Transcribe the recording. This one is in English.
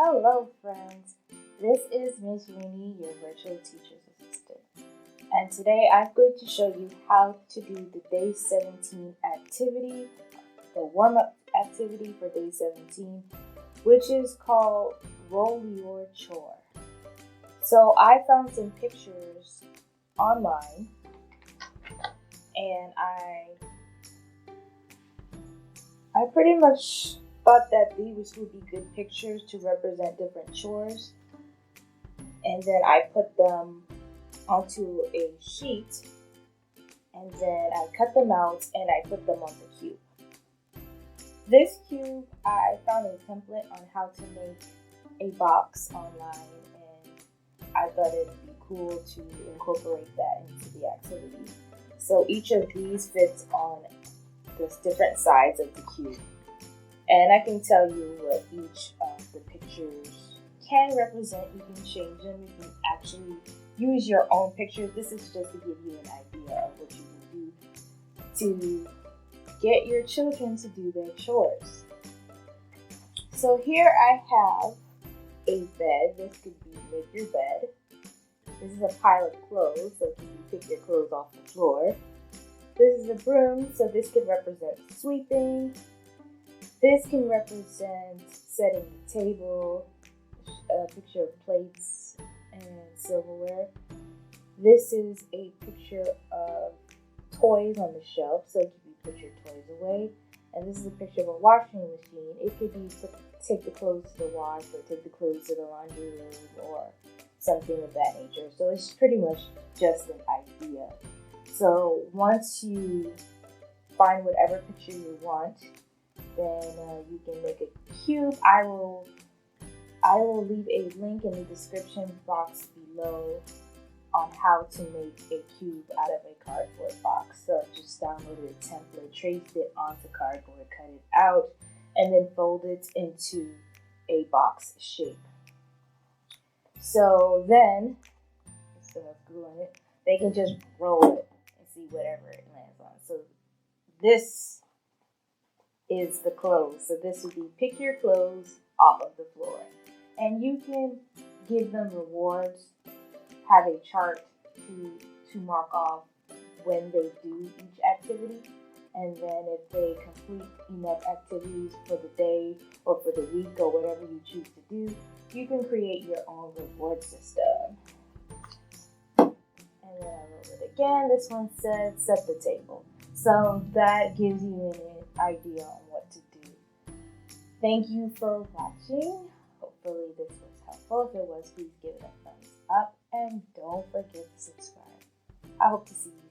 Hello, friends. This is Ms. Rooney, your virtual teacher's assistant. And today I'm going to show you how to do the day 17 activity, the warm-up activity for day 17, which is called Roll Your Chore. So I found some pictures online, and I pretty much thought that these would be good pictures to represent different chores. And then I put them onto a sheet, and then I cut them out and I put them on the cube. This cube, I found a template on how to make a box online, and I thought it'd be cool to incorporate that into the activity. So each of these fits on the different sides of the cube. And I can tell you what each of the pictures can represent. You can change them. You can actually use your own pictures. This is just to give you an idea of what you can do to get your children to do their chores. So here I have a bed. This could be make your bed. This is a pile of clothes, so you can pick your clothes off the floor. This is a broom, so this could represent sweeping. This can represent setting the table, a picture of plates and silverware. This is a picture of toys on the shelf, so you can put your toys away. And this is a picture of a washing machine. It could be take the clothes to the wash, or take the clothes to the laundry room, or something of that nature. So it's pretty much just an idea. So once you find whatever picture you want, then you can make a cube. I will leave a link in the description box below on how to make a cube out of a cardboard box. So just downloaded a template, traced it onto cardboard, cut it out, and then fold it into a box shape. So then, instead of gluing it, they can just roll it and see whatever it lands on. So this is the clothes. So this would be pick your clothes off of the floor. And you can give them rewards, have a chart to mark off when they do each activity. And then if they complete enough activities for the day or for the week or whatever you choose to do, you can create your own reward system. And then I roll it again. This one says set the table. So that gives you an idea on what to do. Thank you for watching. Hopefully this was helpful. If it was, please give it a thumbs up and don't forget to subscribe. I hope to see you